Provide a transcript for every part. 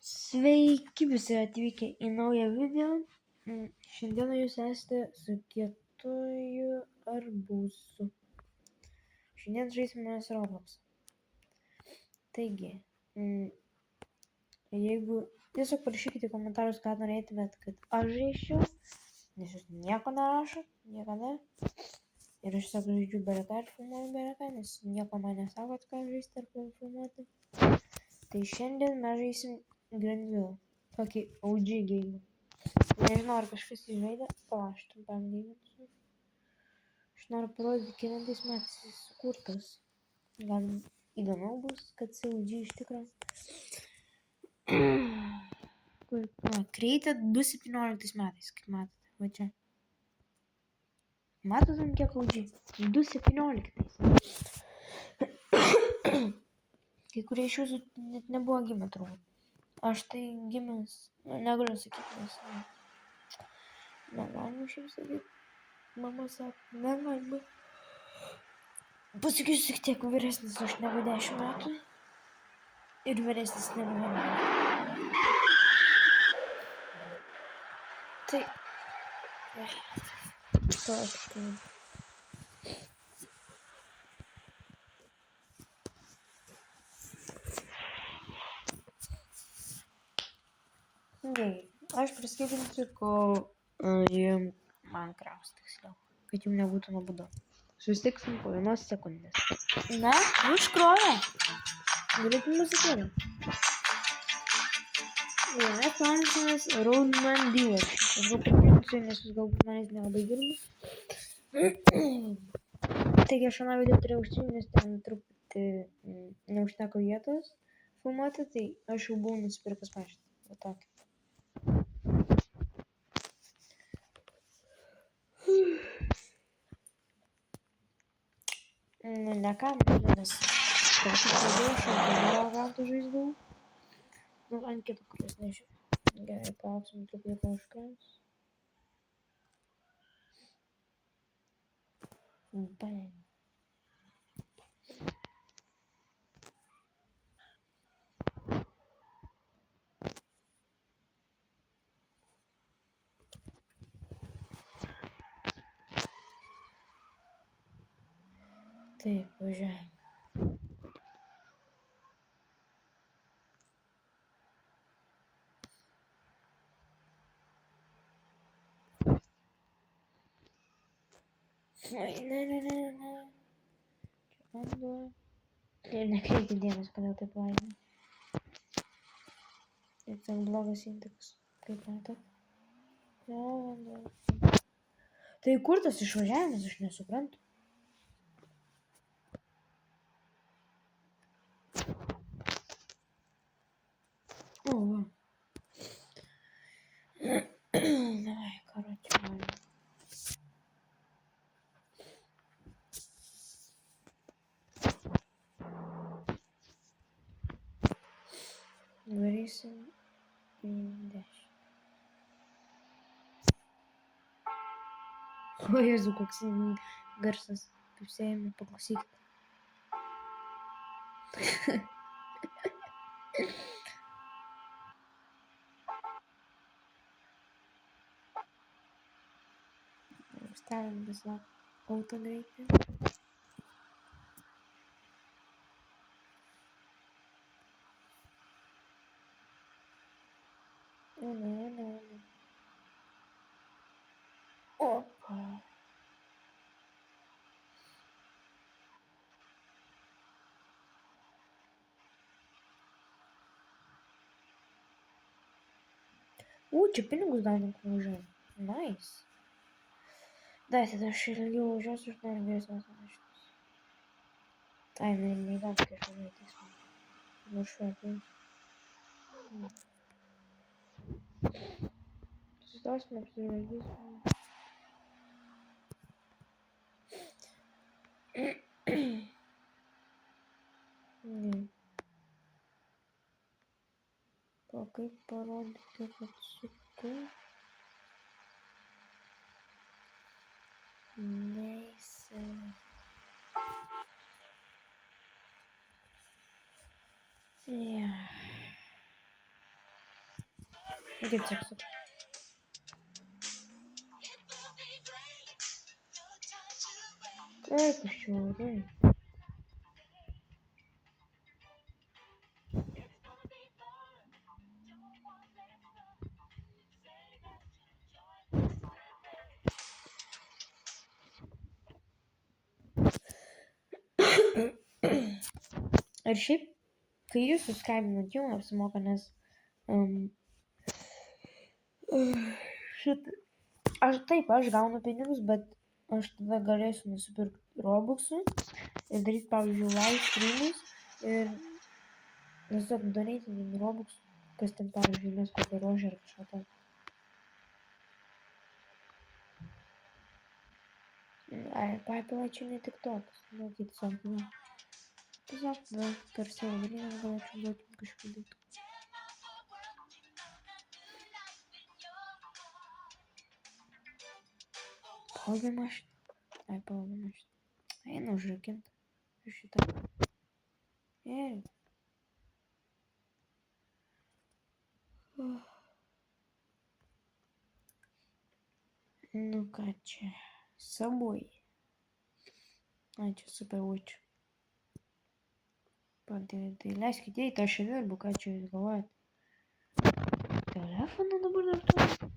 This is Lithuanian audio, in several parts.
Sveiki visi atvykę į naują video. Šiandieną jūs esate su kietuoju arbūzu. Šiandien žaisime Roblox. Taigi, jeigu tiesiog parašykite komentarus, ką norėtumėt, kad aš žaisčiau, nes jūs nieko nerašot, niekada. Ir aš tiesiog žaidžiu bereką ir filmuoju bereką, nes nieko man nesakot, ką žaisti ar filmuoti. Tai šiandien mes žaisim Grandville. Tokį OG game. Nežinau, ar kažkas įžaidė. Aš trumpam gyvensiu. Aš noriu parodyti, kelintais metais jis sukurtas. Gal įdomiau bus, kad jis OG iš tikrųjų. Created 2017 metais, kaip matote. Va čia. Matote, kiek OG? 2017. Kai kurie iš jūsų net nebuvo gimę turbūt. Aš tai gimęs, negaliu sakyti, nes negalima šiaip sakyti. Mama sako, negalima. Pasakysiu tik tiek vyresnis aš negu 10 metų. Ir vyresnis negu 11. Tai... Tokia. Gerai, aš priskaitinsiu, kol Minecraft tiksliau, kad jums nebūtų nuobodu. Susitiksim po 1 sekundės. Na, užkrovė. Galėtum nusikėlė. Vienas klausimas Roadman Dealership. Aš gal priminsiu, nes jūs galbūt manęs nelabai girdi. Taigi aš aną video turėjau užsiimti, nes ten truputį neužteko vietos filmuoti, tai aš jau buvau nusipirkęs paštą. Va tokį. Ne ką, nes tokį pradėjau, šaltinio ratų žaisdavau. Ant kito, kuris nežiūrėjau. Gerai, palauksim truputį paužkrams. Bang. Taip, važiuojame. Ne. Čia vanduo. Ir nekreipti dėmesio, kodėl taip laimė. Ir ten blogas indeksas. Kaip matot. Jo, vanduo. Tai kur tas išvažiavimas, aš nesuprantu. O, va. Давай, короче, ладно. Varysim į 10. O Jėzu, koks garsas. Pusėjame, paklausykite. Stavim visą auto greitį. Ne. Opa. Čia pinigus gaunam, kai važiuojam. Nice. Dайте, aš ilgiau važiuosiu, aš noriu geresnės mašinos. Ai, neįdomu, kai aš važiuoju teismą. Maršruoju. Susitosime, apsižvalgysime. Ne. O kaip parodyti, kad suku? Neįsivė. Yeah. Git saksı. Ой, пошёл. Ir šiaip, kai jūs suskambinat, jums apsimoka, nes aš gaunu pinigus, bet aš tada galėsiu nusipirkti Robuxų ir daryti, pavyzdžiui, live streamus ir tiesiog donatinį Robux, kas ten, pavyzdžiui, mes kokią rožę ar kažką tą. Papila čia ne tik toks, nu, tiesiog, per savo gyvenimą galėčiau duoti kažkokių daiktų. Pavogė mašiną. Pavogė mašiną. Eina užrakint. Šitą. Nu ką čia? Subway. Ai, čia Superwatch. Tai leiskit eiti, aš čia dirbu, ką čia jūs galvojat? Telefoną dabar dar turiu?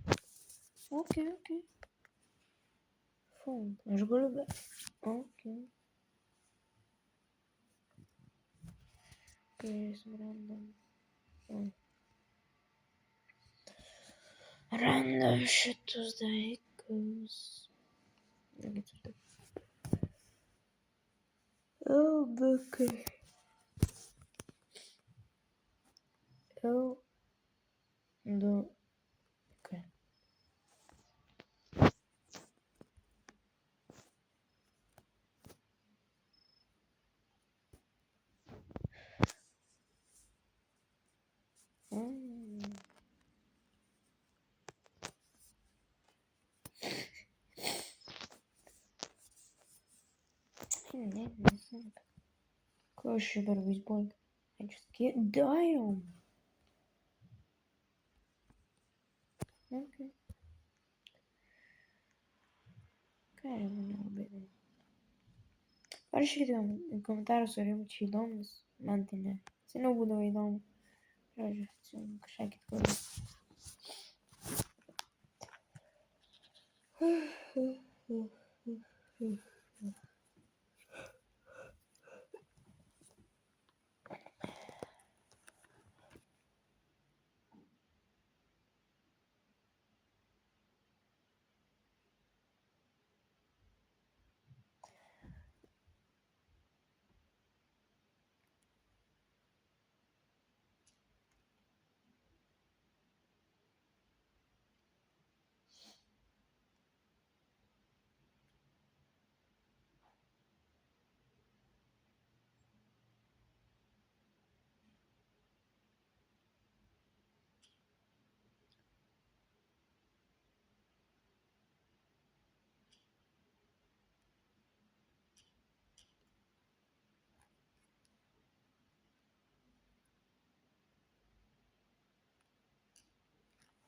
Ok. Phone. Aš galiu be. Ok. Random šitus dalykus. LDK. Close better be boy. I just get down. Okay. Parašykite komentarus, ar jums čia įdomus. Man tai ne. Seniau būdavo įdomu. Žodžiu, kažką kitką.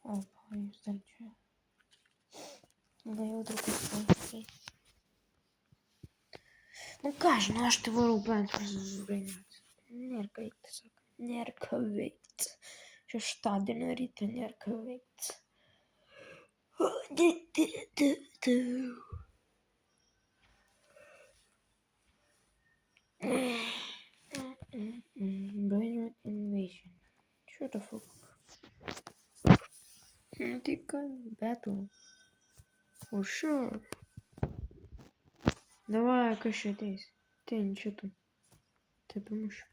Opa, jūs dar čia. Gal jau truputį. Nu ką, žinau, aš tai varau bent prasisubrinėti. Nėra ką veikti, sako. Nėra ką veikti. Šeštadienio rytą nėra ką veikti. Brain Invasion. Shut the fuck. Take a battle. For sure. Давай, kas čia ateis? Ten šitų. Taip įmušiu.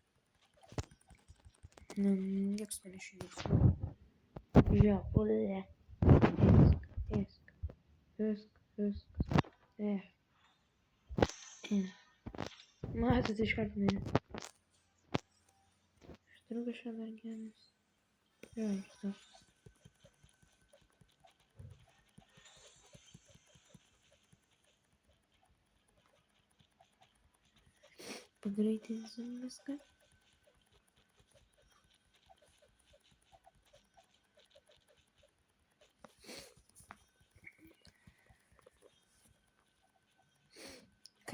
Nieks mane šiandien. Žiūrėjau, pulė. Viskas. Matot iškart mane. Aš turiu kažką dar geras. Žiūrėjau. Pagreitinsim viską.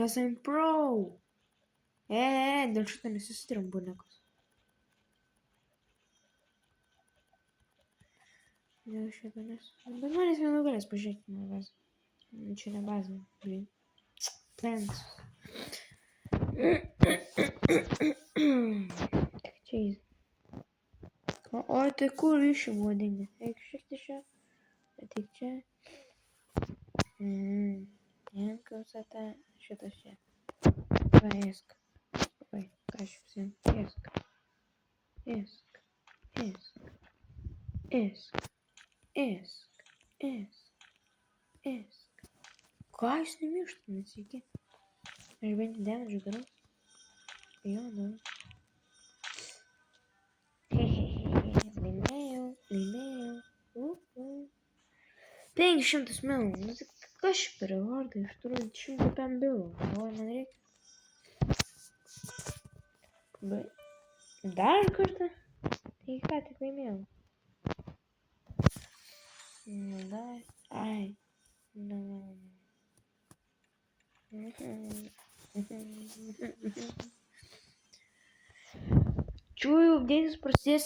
Cause I'm pro. Dėl šito nesusitariam būnekus. Dėl šito Bet manęs nenugalės, pažiūrėkime mano bazę. Čia ne bazė, blin. Plants. Tik čia jis. O tai kur iš jų buvo dingi? Eik šiek čia. Tik čia. Jankaus ata šitas čia. Paėsk. Oi, ką aš visiem. Ėsk. Ėsk. Ėsk. Ėsk. Ėsk. Ėsk. Ėsk. Ką jūs nemirštumėt, sveiki? Aš bent damage darau. Jo, darau. Laimėjau. 500 milų. Nu tai kas čia per rewardai? Aš turiu 105 bilų. Galvoju, man reikia. Dar kartą? Tai ką tik laimėjau. Nu dar. Ai. Nu. Čiūjų updėtis prasidės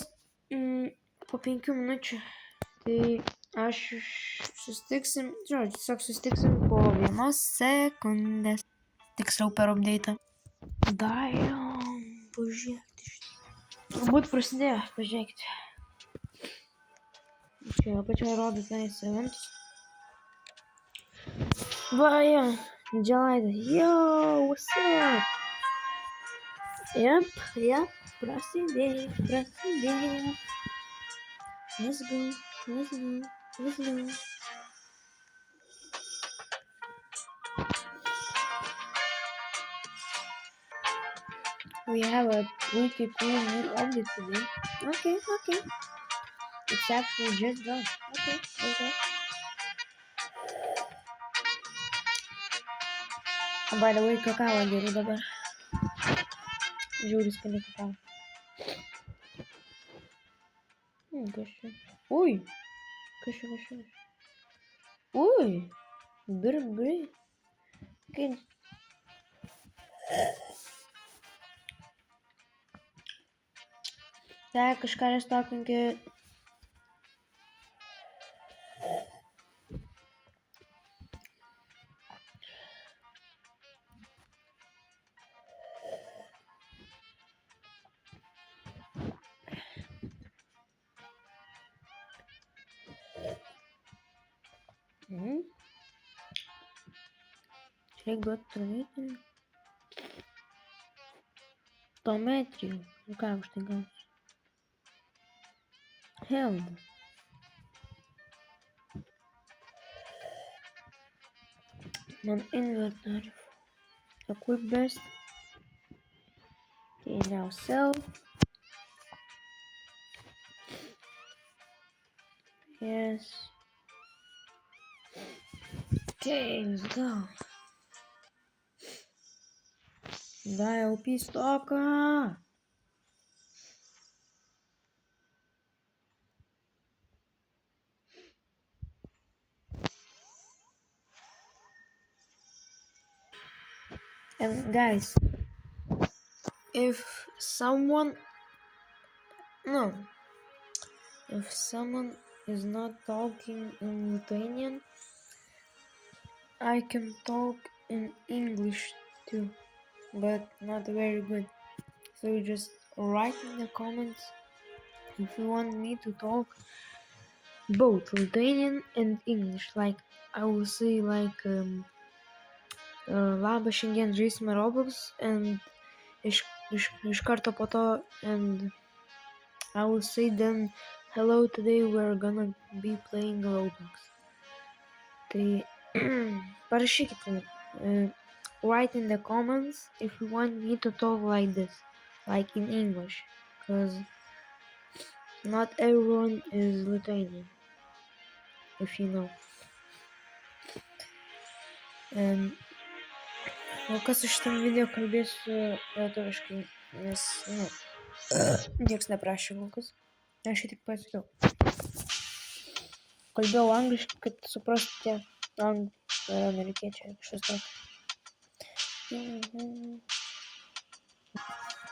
po 5 minučių. Tai aš susitiksim, žodžiu, tiesiog susitiksim po 1 sekundės. Tiksliau per updėtą. Damn, pažiūrėkite. Turbūt prasidėjo, pažiūrėkite. Čia apačioje rodo tenais eventus. Va, jo, didžialaida. Yo, what's up? Yep, prasidėjo. Let's go. We have a pretty cool new update today. Okay. It's actually just done. Okay. By the way, kakao geriu dabar. Žiūri skaniai kakao. Kas čia? Ui! Kas čia? Ui! Birbri. Kaip... Tai kažką restokinkį... Čia reikia duoti trometrijų. Tometrijų. Nu ką už tai gausiu? Held. Non-inventory. Equip best. Okay, now sell. Yes. Okay, let's go. Дай LP стока. And guys, if someone is not talking in Lithuanian, I can talk in English too, but not very good. So you just write in the comments if you want me to talk both Lithuanian and English. Like I will say like labas, šiandien žaisime Roblox and iš karto po to and I will say then hello, today we're gonna be playing Roblox. Tai parašykite write in the comments if you want me to talk like this, like in English, because not everyone is Lithuanian, if you know. O kas iš šitam video kalbėsiu lietuviškai, nes, nieks neprašė kol kas. Aš tik pasakiau. Kalbėjau angliškai, kad suprastų tie amerikiečiai kažkas tokio.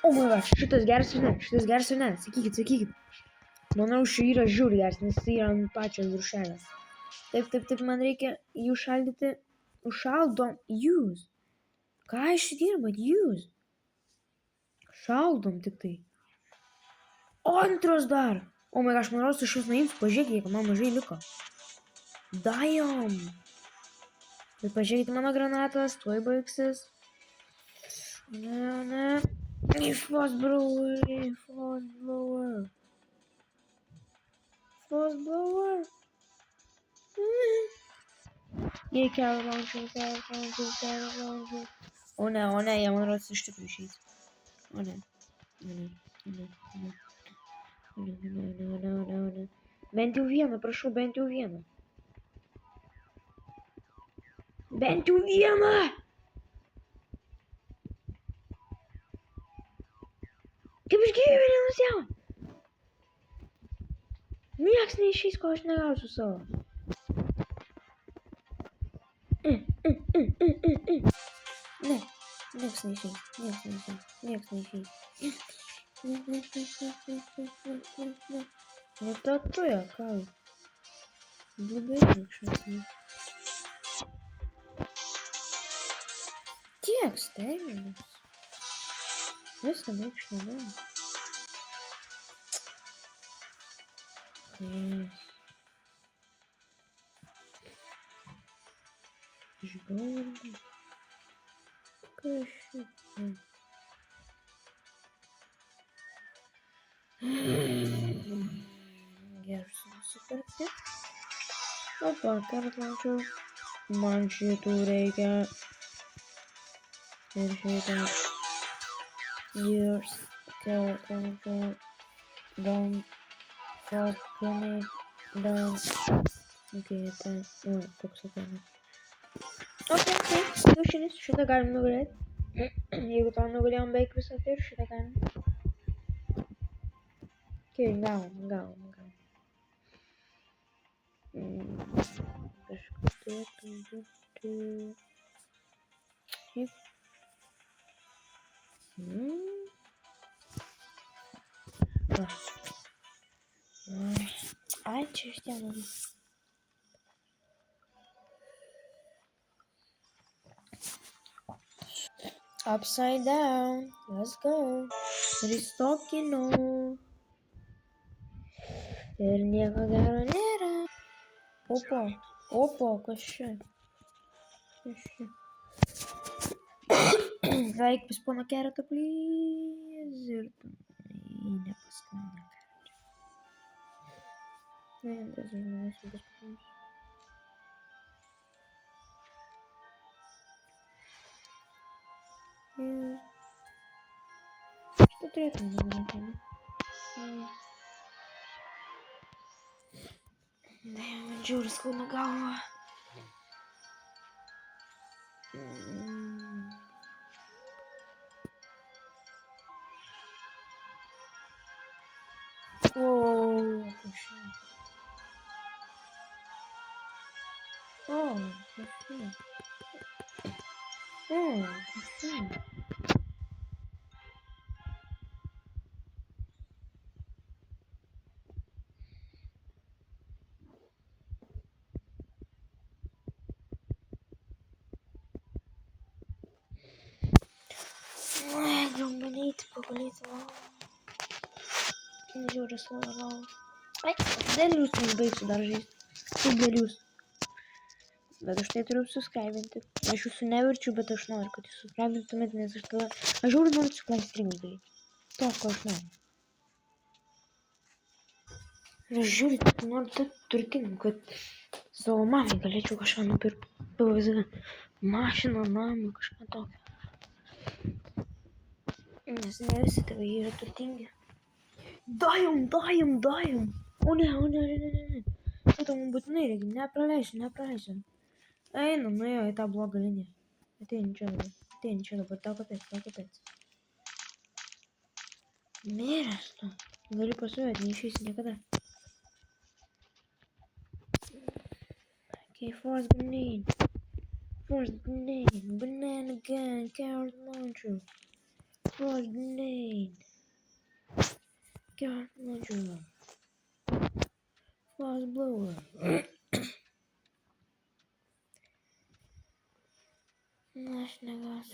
O my gosh, šitas geras ar ne? Šitas geras ar ne? Sakykit, sakykit. Manau, šį yra žiūri geras, nes jis yra ant pačios viršelės. Taip, taip, taip, man reikia jų šaldyti. Užšaldom. Jūs. Ką išdirbat jūs? Šaldom tik tai. O antras dar. O my gosh, man rodos, aš jūs nuimsiu. Pažiūrėkite, man mažai liko. Dajom. Bet pažiūrėkite mano granatas, tuoj baigsis. Ne, ne. Frost blower, frost blower. Frost blower. Jei carrot launcher, carrot launcher, carrot launcher. O ne, jie man rodos iš tikrųjų išeis. O ne. Ne. Bent jau vieną, prašau, bent jau vieną. Bent jau vieną! Kaip iš gyvybę nenusiau? Nieks neišeis, ko aš negausiu savo. Ne, nieks neišeis, nieks neišeis, nieks neišeis. Nu ta tu, ką? Blogai kažkas. Tiek stengiamės. Viską neišnaudoju. Išgaudau. Kas šitą? Gerai nusipirkti. Opa, kartlančiau. Man šitų reikia. Ir šitą. Years. Kartlančiau. Down. Frost grenade. Down. Okay, ten. O, toks ateina. Ok, kiaušinis. Šitą galim nugalėti. Jeigu tą nugalėjom beveik visą, tai ir šitą galim. Ok, gavom. Kažkas turėtų būti. Taip. Va. Ai, čia iš ten. Upside down. Let's go. Ristokinu. Ir nieko gero nėra. Opa, kas čia? Veik paspona keretą, please. Ir nepaspona keretą. Ne, tas žmonės paspona. Что требует на Да, Джурскую на голову. О, Гуманит, погулять, Жора слова. Ай, Делюс не боится даже. Ты Делюс. Bet aš tai turiu subscribinti. Aš jūsų neverčiu, bet aš noriu, kad jūs subscribintumėt, nes aš tada... Aš žiūriu, noriu suklai streamus daryti. To, ko aš noriu. Ir aš žiūriu, noriu taip turtingų, kad savo mamai galėčiau kažką nupirkti. PVZ. Mašiną, namą, kažką tokio. Nes ne visi tėvai yra turtingi. Dajom! O ne. Šitą mums būtinai reikia. Nepraleisiu. Eina, nuėjo į tą blogą liniją. Ateini čia dabar, tau kapėt. Miręs tu. Gali pasuoti, neišeisi niekada. Okay, Frost grenade. First grenade, banana gun, carrot launcher. First grenade, carrot launcher. Fast blower. Наш нагаз.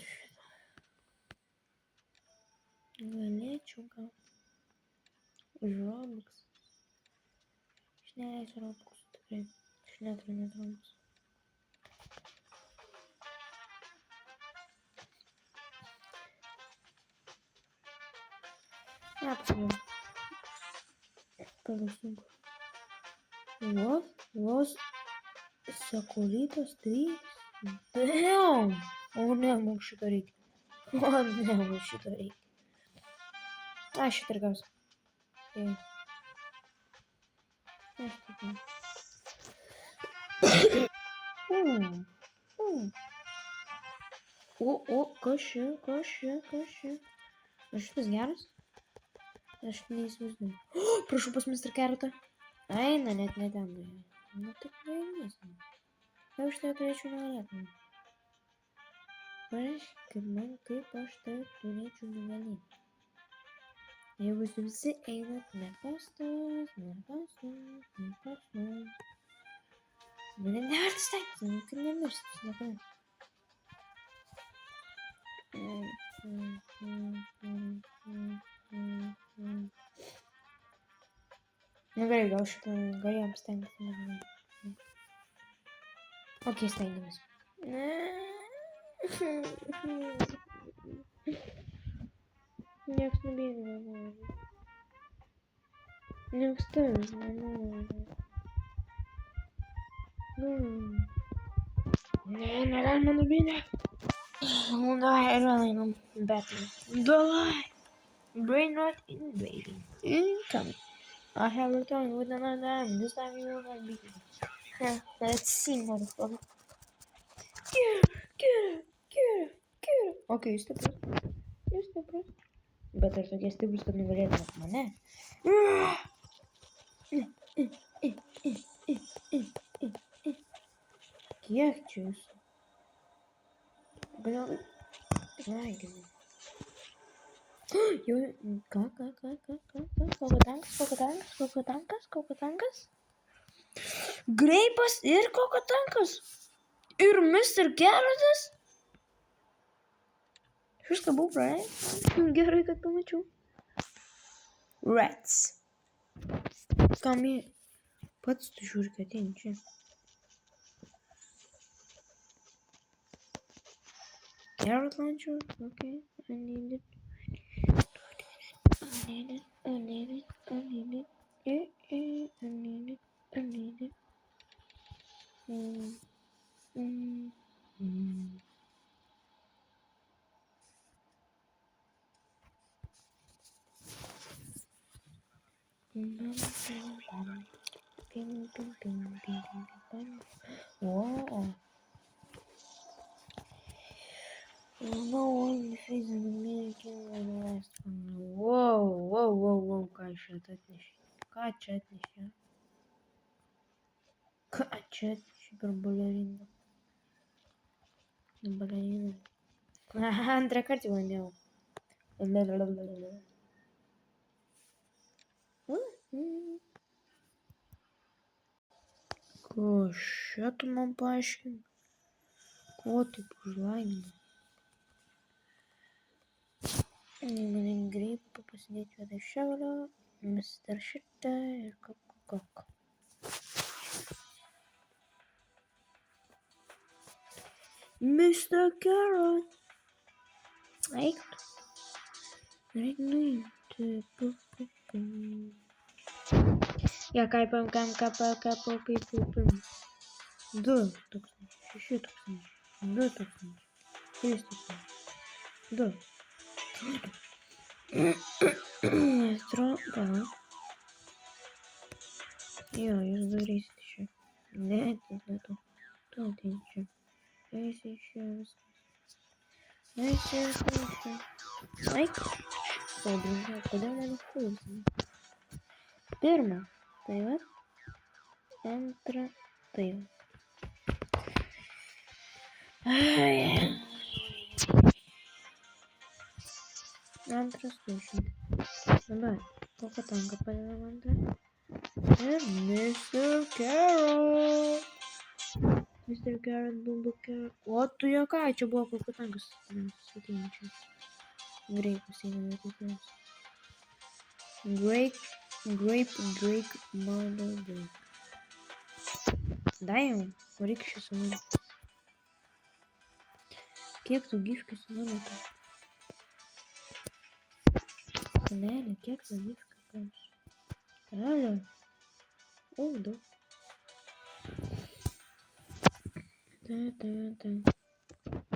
Галечуга. Robux. Schnell Robux. Schnell drin Robux. Ne yapalım? Kalısın. What? Was Sacolitos 3? Damn! O ne mog šitarik? O ne mog šitarik? Ai, šitargas. Aš tik. O, kas čia? Ar šitas geras? Aš neįsivaizduoju. Prašau pas Mr. Carrotą. Eina, net ne ten. Nu, taip neįsivaizduoju. Jau aš tai turėčiau nugalėti. Pareiškit man, kaip aš tai turėčiau nugalėti. Jeigu jūs visi einat nepastos. Mane neverta stengtis, kad nemirštis, niekada. Nu gerai, gal šitą galėjom stengtis. Ok, stengiamės. Nieks nebėga, nenori. Nieks tavęs nenori. Ne, negalima nubėgti. Ну давай, рано battle. Давай! Brain rot invading. Incoming. I have returned with another diamond. This time you will not beat me. Let's see, motherfucker. Get her. Okay, jūs stiprus. Bet ar tokie stiprus, kad nugalėtumėt mane? Kiek čia jūsų? Gal... Ai, gerai. Jau... Ką? Kokotankas? Greipas ir kokotankas? Ir Mr. Carrotas? Viską buvau praėjęs. Gerai, kad pamačiau. Rats. Kam jį... Pats tu žiūri, kad ateini čia. Carrot launcher? Okay, I need it. I need it. Whoa. No one is making the last one. Whoa. Ką čia atnešė? Per baleriną. Antrą kartą bandėjau. Ko čia tu man paaiškini? Ko taip užlaimini? Man greitai pasidėti vietą šiaulio, Mr. Šitą ir kok. Mr. Carrot! Eik. Reik nuimti. Ja, kapam. 2 tūkstančiai, 6 tūkstančiai, 2 tūkstančiai, 3 tūkstančiai, 2. Atrodo. Jo, jūs darysit čia. Ne, tu ateini čia. Eisi čia viskas. Eik. Saudrinkai, kodėl mane klausai? Pirma, tai va. Antra, tai va. Antras точно. Давай. Сколько танка поделаем, Андре? Мистер Кэррот. Мистер Кэррот, Бумбу Кэррот. Вот tu яка, čia buvo kokiu tankas. Suteinčia. Greikus eina vaikus. Grape, mother grape. Дай ему, varyk šį sumą. Kiek tų gifkių sumonėtų? Senelė, kiek tų gifkių pavyzdžiui? Alio. O, daug.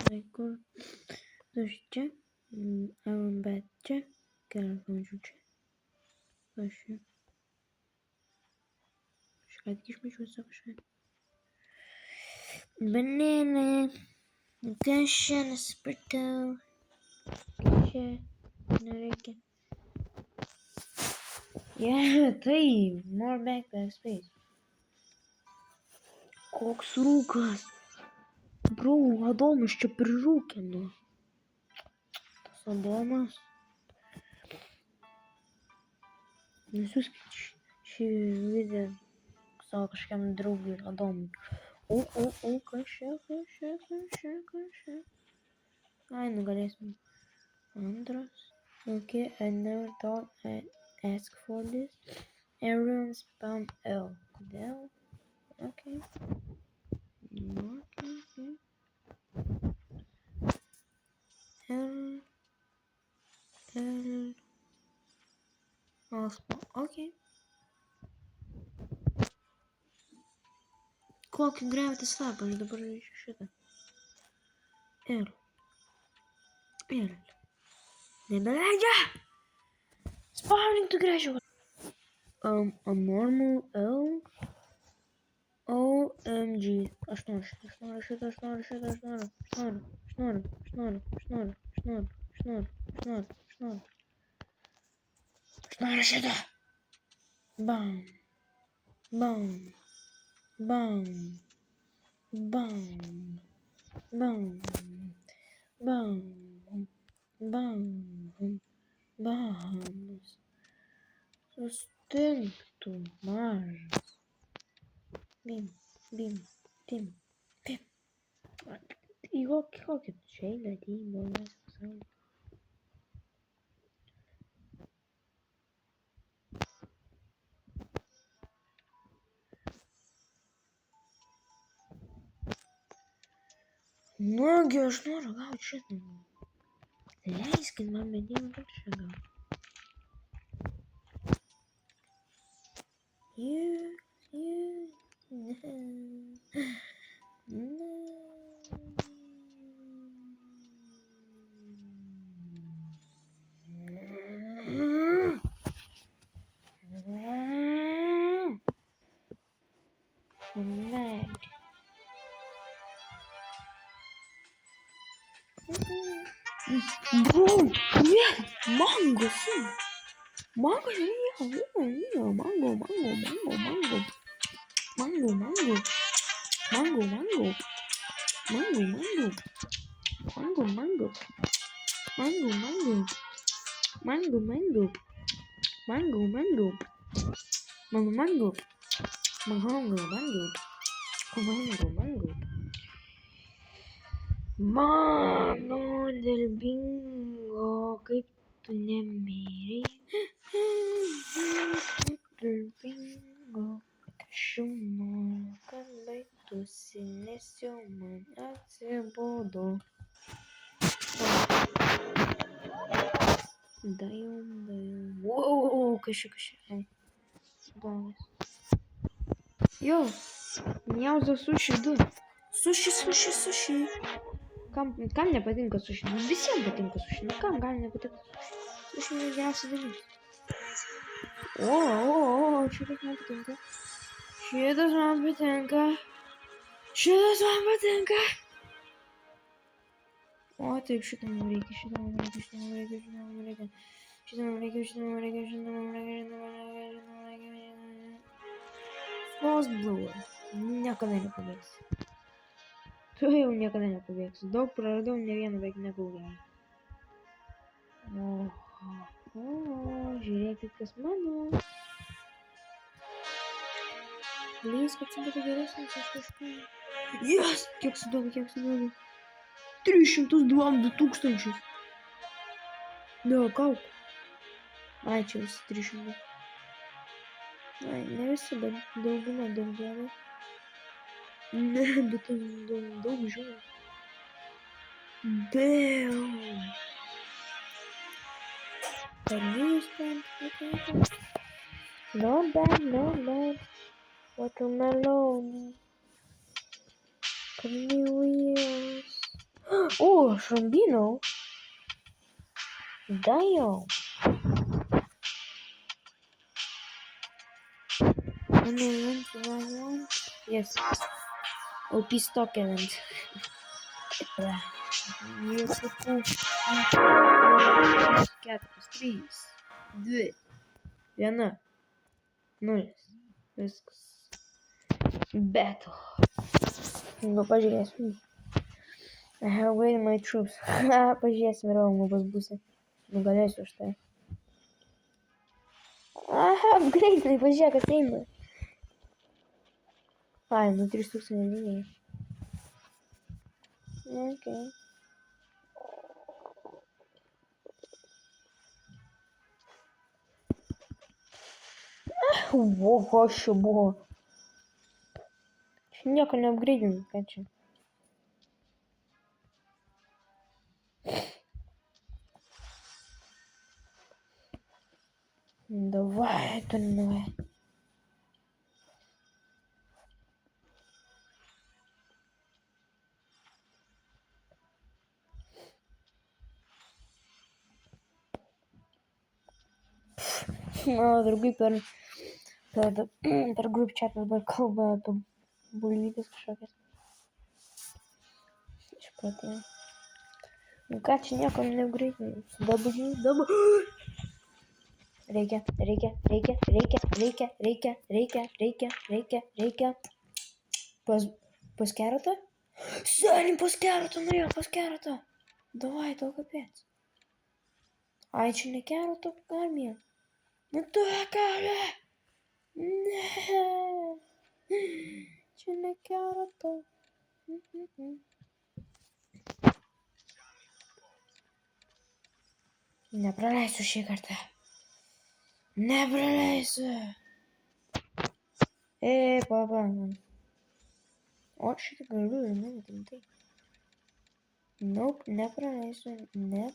Tai kur? Aš čia. Bet čia. Keletą žodžių čia. Aš čia. Aš ką tik išmečiau savo kažką. Banana. Kas čia nesupratau? Čia. Nereikia. Tai. More backpack space. Koks rūkas. Bro, Adomas čia prirūkė, nu. Tas Adomas. Nusiuskit šį video savo kažkiam draugui Adomui. O, kas čia. Ai, nugalėsim. Antras. Okay, I never thought I'd ask for this. Everyone spam L. Kodėl? Okay. L. Okay. Kokį gravity slapą, aš dabar reišiu šitą. L. Nebeleidžia! Spawning to graduate. A normal L. OMG. Aš noriu šitą. Bam. Sustinktų mažas. Bim. į kokį čia eina įmonės pasaulį. Nagi, aš noriu gauti šitą. Leiskit man medieną šitą gauti. Bro, нет, манго, сын. Манго, манго. Mano del bingo, kaip tu nemiri. Del bingo, šumo, kad baigtųsi, nes jau man atsibodo. Dajom. Wow, kažkai. Blogas. Jo, Miauzo sushi 2. Sushi. Kam nepatinka sushi? Visiems patinka sushi. Nu kam gali nepatinka sushi? Sushi geriausias dalykas. O, šitas man patinka. Šitas man patinka. O, taip, šitą man reikia. Frost Blower. Niekada nepabaigs. Tu jau niekada nepabėgsi. Daug praradau, ne vieną beveik negauliau. O, žiūrėkit, kas mano. Lys, kad būtų geresnis už kažką. Jas! Kiek sudomu? 302 tūkstančius. Ne, gal. Ai, čia visi 300. Ai, ne visi, bet dauguma daug gerai. Ne, bet daug žiūrė. Damn. Can you stand it? Not bad. Watermelon. Wheels. Oh, Shrambino. Damn. One. Yes. OP stock event. Beautiful. 4, 3, 2, 1, 0. Viskas. Battle. Nu, pažiūrėsim. I have waited my troops. Pažiūrėsim, Romų bus. Nugalėsiu už tai. Aha, greitai, pažiūrėk, kas eina. Ai, nu 3000 liniai. Okay. O, kas čia buvo? Čia nieko neapgreidinu, ką čia? Давай, давай. Draugai per group chat dabar kalba apie bulvytes kažkokias. Išpratėjau. Nu ką, čia nieko neapgreidinu. Dabar. Reikia. Pas keratą? Seniai pas keratą norėjo, pas keratą. Davai, tau kapėts. Ai, čia ne kerato armija. Nu tu kare. Ne. Čia ne kerato. Nepraleisiu šį kartą. Nepraleisiu. Papa. O šitą galiu ir mane rimtai. Nope, nepraleisiu. Nope.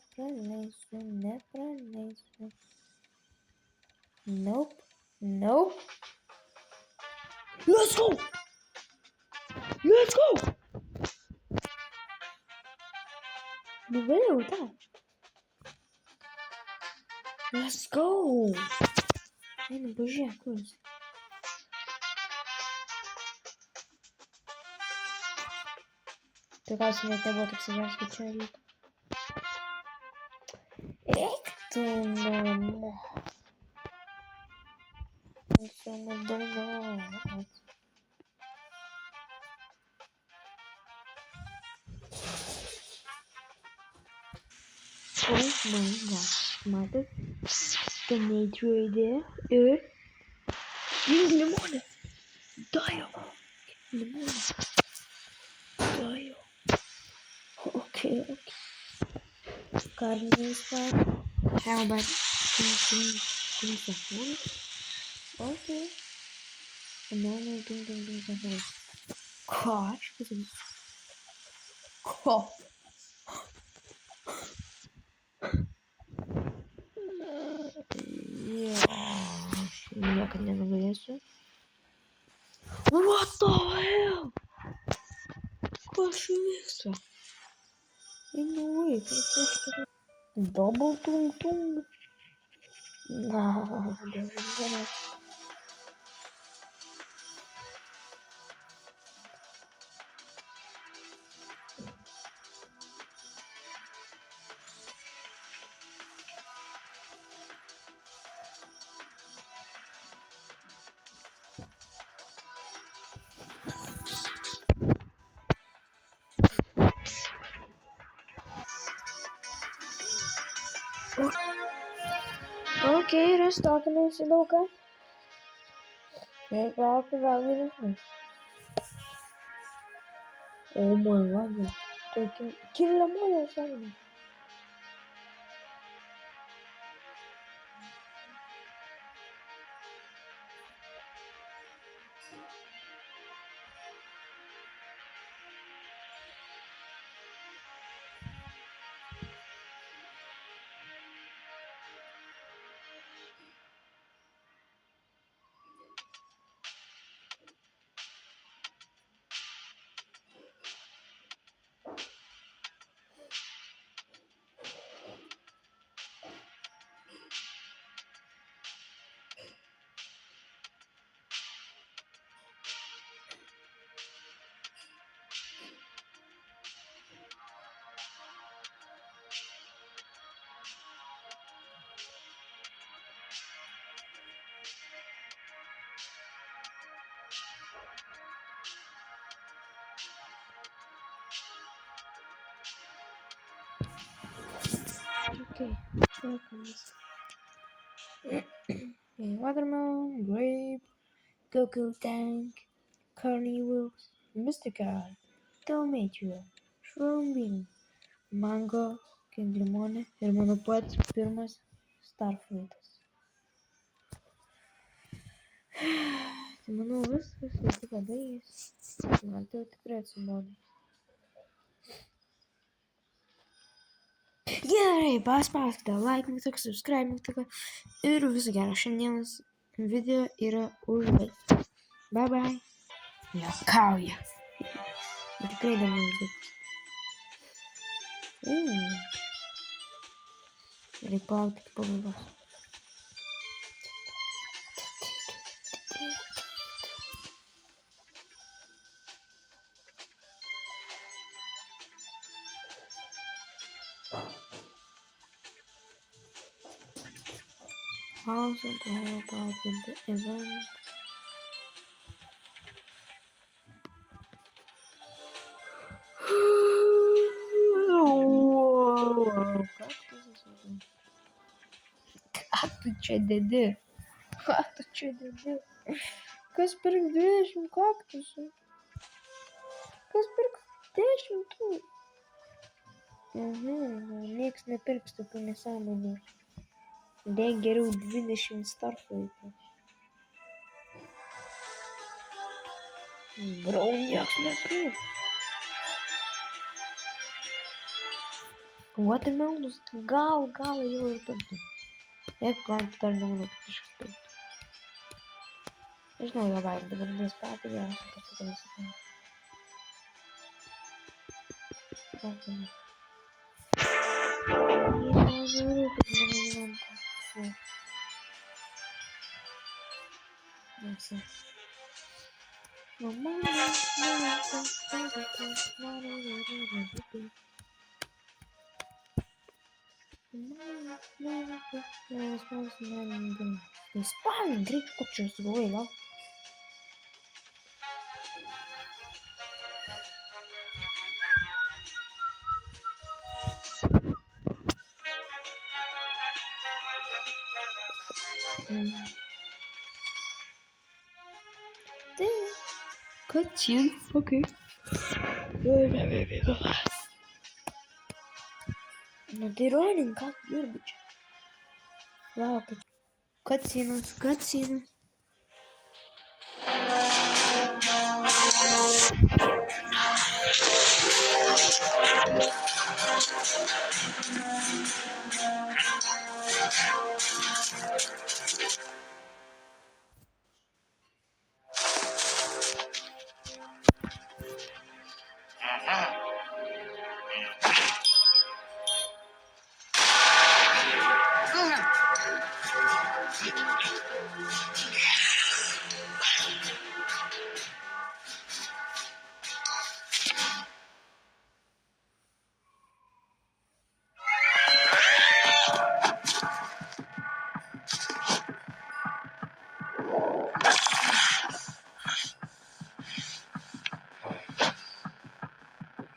Let's go! Nugalėjau tą. Let's go! Einu, pažiūrėk, kur jis. Tikriausiai net nebuvo toks įvaras, kad čia reikia. Eik tu namo. Eisiu namo. Oh my god. Matot? Ganėt raidė ir... Jis nemoda. Dajo. Dajo. Okay. Carnes var. How about ding. Okay. No, ding. Gosh, this is... Cough. Niekad nenugalėsiu. What the hell? Kas čia vyksta? Wait. Double tung. Na, gerai. stalkiniesi lauką. Reikia laukti gal vyresnių. Oh my god. Tai kiliamojo savininkė. Okay, welcomes. Okay, watermelon, grape, cocoa tank, carnivores, mystical, tomato, shroom bean, mango, king limone ir mano pats pirmas starfruitas. Tai manau viskas, jau tik baigės. Man tai jau tikrai atsibodo. Gerai, paspauskite like mygtuką, subscribe mygtuką ir viso gero. Šiandienos video yra užbaigtas. Bye bye. Juokauja. Tikrai dar neužbaigtas. Reikia palaukti iki pabaigos. Also to help out with the event. Ką tu čia dedi? Kas pirks 20 kaktusų? Kas pirks 10 tų? Nieks nepirks tokių nesąmonių. Dėk geriau 20 starfruitų. Bro, nieks nepirks. Watermelonus gal jau ir pirktų. Jeigu gal dar nemanau, kad kažkas pirktų. Nežinau, jo baigti dabar nespėti, geriausia, kad tai nesakau. Spalin, greičiau, kad čia sugalvojai, gal? Cutscene, okay. Nu tai rolling, ką tu dirbi čia? Laukia. Cutscene.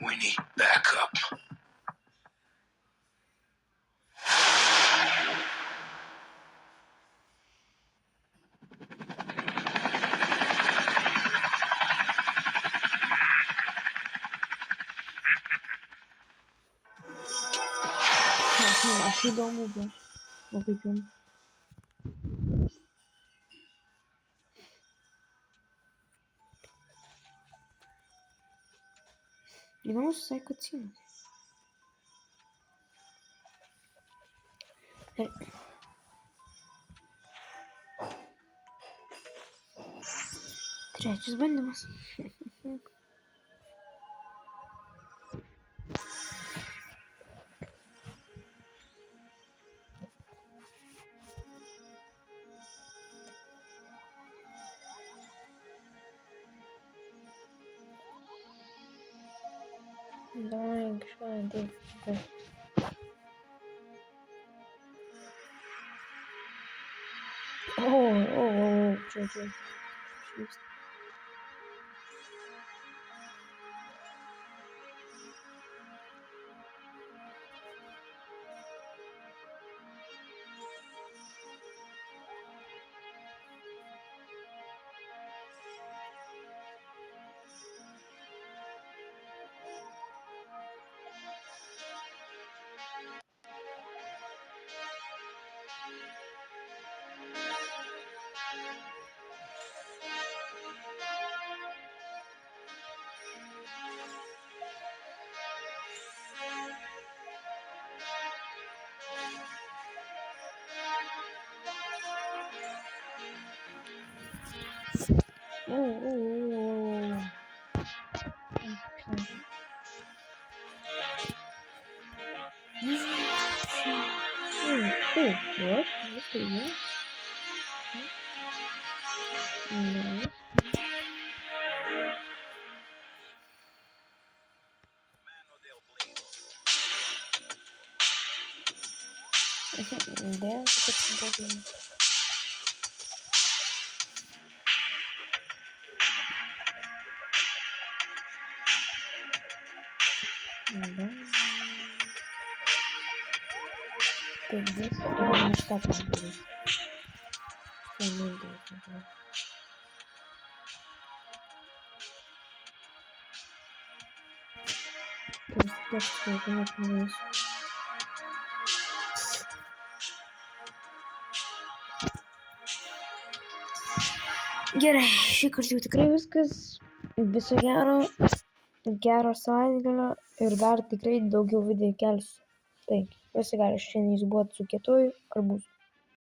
We need backup. Man tai įdomu bus. O kaip jums? Įdomus visai kucinas. Trečias bandymas. Давай, kažką dirbti. Čia. What? What is that? No. There, Take this. I'm gonna stop on this. So many days. Just taking up news. Gerai, šį kartą jau tikrai viskas. Viso gero savaitgalio ir dar tikrai daugiau video kelsiu. Tai, visi gali šiandien jūs buvot su kietuoju arbūzu.